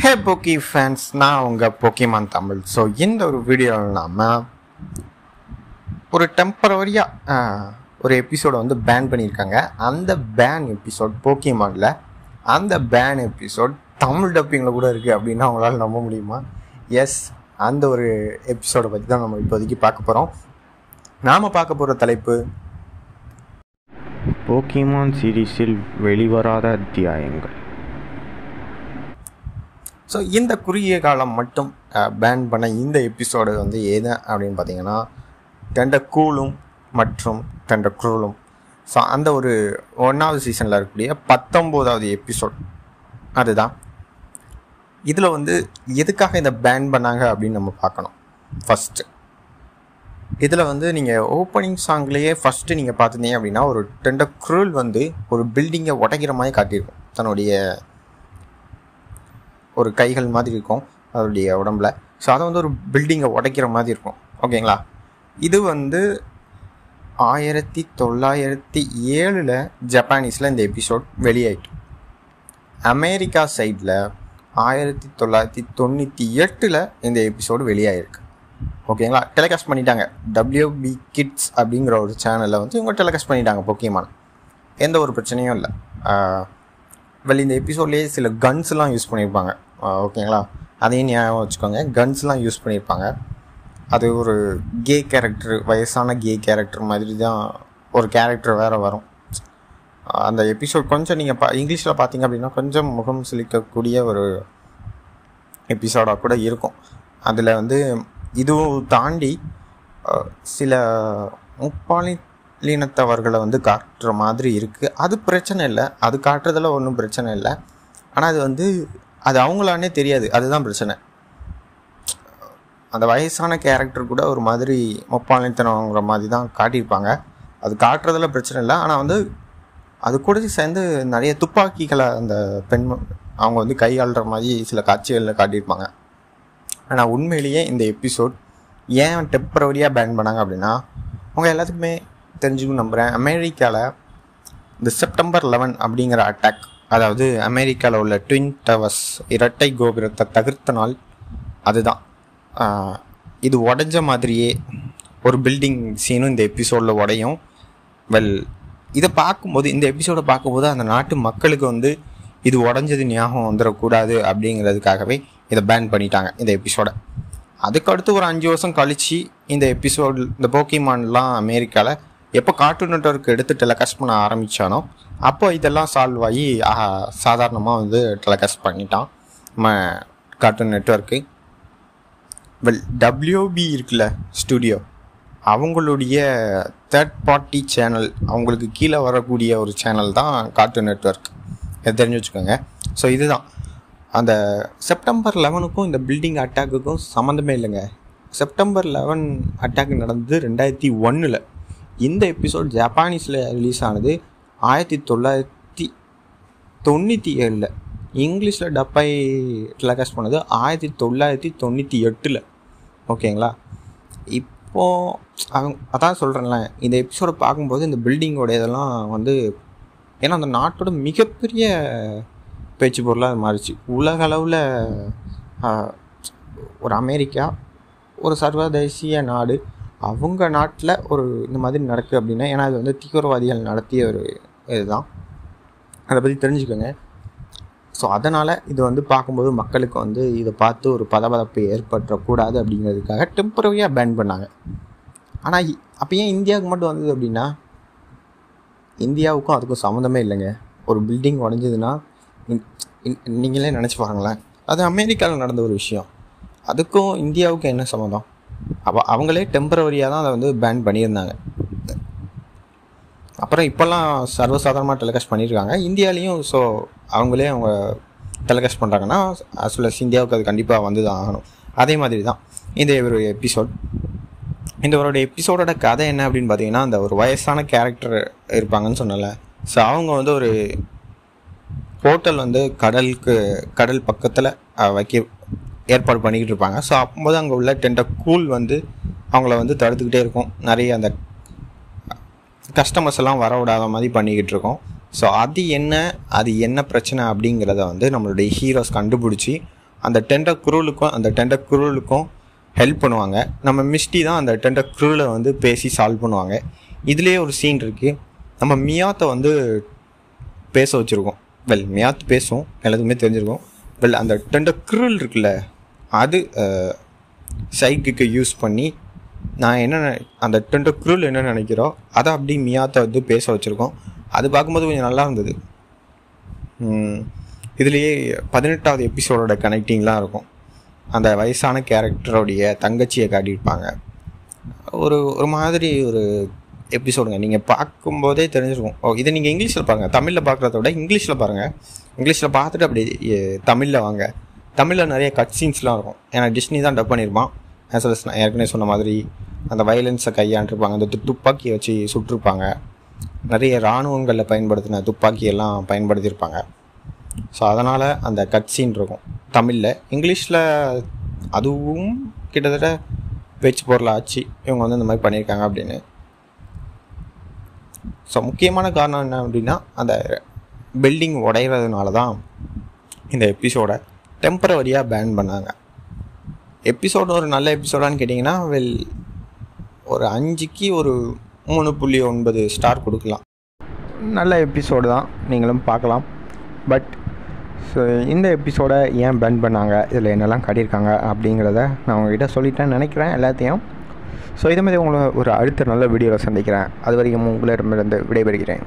ஹே போக்கி ஃபேன்ஸ், நான் உங்கள் போக்கிமான் தமிழ். ஸோ இந்த ஒரு வீடியோவில் நாம் ஒரு டெம்பரவரியாக ஒரு எபிசோடை வந்து பேன் பண்ணியிருக்காங்க. அந்த பேன் எபிசோட் போக்கிமானில் அந்த பேன் எபிசோட் தமிழ் டப்பிங்கில் கூட இருக்குது அப்படின்னா அவங்களால நம்ப முடியுமா? எஸ், அந்த ஒரு எபிசோடை பற்றி தான் நம்ம இப்போதைக்கு பார்க்க போகிறோம். நாம் பார்க்க போகிற தலைப்பு போக்கிமான் சீரீஸில் வெளிவராத அத்தியாயங்கள். ஸோ இந்த குறுகிய காலம் மட்டும் பேன் பண்ண இந்த எபிசோடு வந்து எது அப்படின்னு பார்த்தீங்கன்னா டெண்டர்கூலும் மற்றும் டெண்டர்க்ரூலும். ஸோ அந்த ஒரு 1வது சீசனில் இருக்கக்கூடிய 19வது எபிசோட் அதுதான். இதில் வந்து எதுக்காக இதை பேன் பண்ணாங்க அப்படின்னு நம்ம பார்க்கணும். ஃபஸ்ட்டு இதில் வந்து நீங்கள் ஓப்பனிங் சாங்லேயே ஃபஸ்ட்டு நீங்கள் பார்த்துருந்தீங்க அப்படின்னா ஒரு டெண்டர்க்ரூல் வந்து ஒரு பில்டிங்கை உடைக்கிற மாதிரி காட்டியிருக்கும். தன்னுடைய ஒரு கைகள் மாதிரி இருக்கும் அதோடைய உடம்புல. ஸோ அதை வந்து ஒரு பில்டிங்கை உடைக்கிற மாதிரி இருக்கும். ஓகேங்களா? இது வந்து 1907 ஜப்பானீஸில் இந்த எபிசோட் வெளியாயிட்டு, அமெரிக்கா சைடில் 1998 இந்த எபிசோடு வெளியாகிருக்கு. ஓகேங்களா? டெலிகாஸ்ட் பண்ணிட்டாங்க. WB கிட்ஸ் அப்படிங்கிற ஒரு சேனலில் வந்து இவங்க டெலிகாஸ்ட் பண்ணிட்டாங்க போக்கிமான். எந்த ஒரு பிரச்சனையும் இல்லை. இந்த எபிசோட்லேயே சில கன்ஸ்லாம் யூஸ் பண்ணியிருப்பாங்க. ஓகேங்களா? அதையும் ஞாபகம் வச்சுக்கோங்க. கன்ஸ்லாம் யூஸ் பண்ணியிருப்பாங்க. அது ஒரு கே கேரக்டர், வயசான கே கேரக்டர் மாதிரி தான் ஒரு கேரக்டர் வேறு வரும். அந்த எபிசோட் கொஞ்சம் நீங்கள் இங்கிலீஷில் பார்த்தீங்க அப்படின்னா கொஞ்சம் முகம் சுளிக்கக்கூடிய ஒரு எபிசோடாக கூட இருக்கும். அதில் வந்து இதுவும் தாண்டி சில முப்பாலினத்தவர்களை வந்து காட்டுற மாதிரி இருக்குது. அது பிரச்சனை இல்லை, அது காட்டுறதுல ஒன்றும் பிரச்சனை இல்லை. ஆனால் அது வந்து அது அவங்களானே தெரியாது, அதுதான் பிரச்சனை. அந்த வயசான கேரக்டர் கூட ஒரு மாதிரி முப்பாலினத்தனங்கிற மாதிரி தான் காட்டியிருப்பாங்க. அது காட்டுறதுல பிரச்சனை இல்லை. ஆனால் வந்து அது கூட சேர்ந்து நிறைய துப்பாக்கிகளை அந்த பெண் அவங்க வந்து கையாளுற மாதிரி சில காட்சிகளில் காட்டியிருப்பாங்க. ஆனால் உண்மையிலேயே இந்த எபிசோட் ஏன் டெம்பரவரியாக பேன் பண்ணாங்க அப்படின்னா, அவங்க எல்லாத்துக்குமே தெரிஞ்சுக்கணும் நம்புகிறேன். அமெரிக்காவில் இந்த செப்டம்பர் 11 அப்படிங்கிற அட்டாக், அதாவது அமெரிக்காவில் உள்ள ட்வின் டவர்ஸ் இரட்டை கோபுரத்தை தகர்த்த நாள் அதுதான். இது உடஞ்ச மாதிரியே ஒரு பில்டிங் சீனும் இந்த எபிசோடில் உடையும். இதை பார்க்கும்போது, இந்த எபிசோடை பார்க்கும்போது அந்த நாட்டு மக்களுக்கு வந்து இது உடஞ்சது ஞாபகம் வந்துடக்கூடாது அப்படிங்கிறதுக்காகவே இதை பேன் பண்ணிட்டாங்க இந்த எபிசோடை. அதுக்கடுத்து ஒரு 5 வருஷம் கழித்து இந்த எபிசோடு, இந்த போக்கிமான்லாம் அமெரிக்காவில் எப்போ கார்ட்டூன் நெட்வொர்க் எடுத்து டெலிகாஸ்ட் பண்ண ஆரம்பித்தானோ அப்போ இதெல்லாம் சால்வ் ஆகி சாதாரணமாக வந்து டெலிகாஸ்ட் பண்ணிட்டான் நம்ம கார்ட்டூன் நெட்வொர்க்கு. WB இருக்குல்ல ஸ்டுடியோ, அவங்களுடைய தேர்ட் பார்ட்டி சேனல், அவங்களுக்கு கீழே வரக்கூடிய ஒரு சேனல் தான் கார்ட்டூன் நெட்வொர்க். இதை தெரிஞ்சு வச்சுக்கோங்க. ஸோ இதுதான் அந்த செப்டம்பர் 11க்கும் இந்த பில்டிங் அட்டாக்குக்கும் சம்மந்தமே இல்லைங்க. செப்டம்பர் 11 அட்டாக் நடந்தது 2001. இந்த எபிசோட் ஜப்பானீஸில் ரிலீஸ் ஆனது 1997. இங்கிலீஷில் டப்பாய் டெலிகாஸ்ட் பண்ணது 1998. ஓகேங்களா? இப்போது அதான் சொல்கிறேன்ல, இந்த எபிசோடை பார்க்கும்போது இந்த பில்டிங்கோட இதெல்லாம் வந்து, ஏன்னா அந்த நாட்டோட மிகப்பெரிய பேச்சு பொருளாக அது மாறிச்சு. உலக அளவில் ஒரு அமெரிக்கா ஒரு சர்வதேசிய நாடு, அவங்க நாட்டில் ஒரு இந்த மாதிரி நடக்குது அப்படின்னா, ஏன்னா அது வந்து தீவிரவாதிகள் நடத்திய ஒரு இதுதான். அதை பற்றி தெரிஞ்சுக்கோங்க. ஸோ அதனால் இது வந்து பார்க்கும்போது மக்களுக்கு வந்து இதை பார்த்து ஒரு பதபதப்பு ஏற்படுத்தக்கூடாது அப்படிங்கிறதுக்காக டெம்பரரியாக பேன் பண்ணாங்க. ஆனால் அப்போ ஏன் இந்தியாவுக்கு மட்டும் வந்தது அப்படின்னா, இந்தியாவுக்கும் அதுக்கும் சம்மந்தமே இல்லைங்க. ஒரு பில்டிங் உடஞ்சதுன்னா நீங்களே நினச்சி பாருங்களேன், அது அமெரிக்காவில் நடந்த ஒரு விஷயம். அதுக்கும் இந்தியாவுக்கும் என்ன சம்மந்தம்? அவங்களே டெம்பரவரியாக தான் அதை வந்து பேன் பண்ணியிருந்தாங்க. அப்புறம் இப்போல்லாம் சர்வசாதாரணமாக டெலிகாஸ்ட் பண்ணியிருக்காங்க இந்தியாவிலையும். ஸோ அவங்க டெலிகாஸ்ட் பண்ணுறாங்கன்னா அஸ் வெல் அஸ் இந்தியாவுக்கு அது கண்டிப்பாக வந்து தான் ஆகணும். அதே மாதிரி தான் இந்த ஒரு எபிசோட். இந்த எபிசோடோட கதை என்ன அப்படின்னு பார்த்தீங்கன்னா, அந்த ஒரு வயசான கேரக்டர் இருப்பாங்கன்னு சொன்னல. ஸோ அவங்க வந்து ஒரு ஹோட்டல் வந்து கடல் பக்கத்தில் வைக்க ஏற்பாடு பண்ணிக்கிட்டு இருப்பாங்க. ஸோ அப்போது அங்கே உள்ள டெண்டர்கூல் வந்து அவங்கள வந்து தடுத்துக்கிட்டே இருக்கும். நிறைய அந்த கஸ்டமர்ஸ் எல்லாம் வர விடாத மாதிரி பண்ணிக்கிட்டு இருக்கோம். ஸோ அது என்ன பிரச்சனை அப்படிங்கிறத வந்து நம்மளுடைய ஹீரோஸ் கண்டுபிடிச்சி அந்த டெண்டர் குரூலுக்கும் ஹெல்ப் பண்ணுவாங்க. நம்ம மிஸ்டி தான் அந்த டெண்டர் குரூலை வந்து பேசி சால்வ் பண்ணுவாங்க. இதுலேயே ஒரு சீன் இருக்குது. நம்ம மியாத்தை வந்து பேச வச்சுருக்கோம். மியாத் பேசும், எல்லாத்துக்குமே தெரிஞ்சிருக்கும். அந்த டெண்டர் குரூல் இருக்குல்ல, அது சைக்குக்கு யூஸ் பண்ணி அந்த டெண்டர் குரூல் என்ன நினைக்கிறோம் அதை அப்படி மியாத்தை வந்து பேச வச்சுருக்கோம். அது பார்க்கும்போது கொஞ்சம் நல்லா இருந்தது. இதுலேயே 18வது எபிசோடோட கனெக்டிங்லாம் இருக்கும். அந்த வயசான கேரக்டரோடைய தங்கச்சியை காட்டியிருப்பாங்க. ஒரு மாதிரி ஒரு எபிசோடுங்க. நீங்கள் பார்க்கும்போதே தெரிஞ்சிருக்கும். இதை நீங்கள் இங்கிலீஷில் பாருங்கள். தமிழில் பார்க்குறத விட இங்கிலீஷில் பாருங்கள். இங்கிலீஷில் பார்த்துட்டு அப்படி தமிழில் வாங்க. தமிழில் நிறைய கட் சீன்ஸ்லாம் இருக்கும். ஏன்னா டிஸ்னி தான் டப் பண்ணியிருப்பான். நான் ஏற்கனவே சொன்ன மாதிரி அந்த வயலன்ஸை கையாண்டிருப்பாங்க. அந்த துப்பாக்கியை வச்சு சுட்டிருப்பாங்க. நிறைய இராணுவங்களில் பயன்படுத்தின துப்பாக்கியெல்லாம் பயன்படுத்தியிருப்பாங்க. ஸோ அதனால் அந்த கட் சீன் இருக்கும் தமிழில். இங்கிலீஷில் அதுவும் கிட்டத்தட்ட பேச்சு பொருளாச்சு இவங்க வந்து இந்த மாதிரி பண்ணியிருக்காங்க அப்படின்னு. ஸோ முக்கியமான காரணம் என்ன அப்படின்னா, அந்த பில்டிங் உடையிறதுனால தான் இந்த எபிசோடை டெம்பரவரியாக பேன் பண்ணாங்க. எபிசோடு ஒரு நல்ல எபிசோடான்னு கேட்டிங்கன்னா ஒரு 5க்கு ஒரு 3.9 ஸ்டார் கொடுக்கலாம். நல்ல எபிசோடு தான், நீங்களும் பார்க்கலாம். பட் ஸோ இந்த எபிசோடை ஏன் பேன் பண்ணாங்க, இதில் என்னெல்லாம் காட்டியிருக்காங்க அப்படிங்கிறத நான் உங்கள்கிட்ட சொல்லிட்டேன்னு நினைக்கிறேன் எல்லாத்தையும். ஸோ இதே மாதிரி உங்களை ஒரு அடுத்த நல்ல வீடியோவில் சந்திக்கிறேன். அது வரைக்கும் உங்களிடமிருந்து விடைபெறுகிறேன்.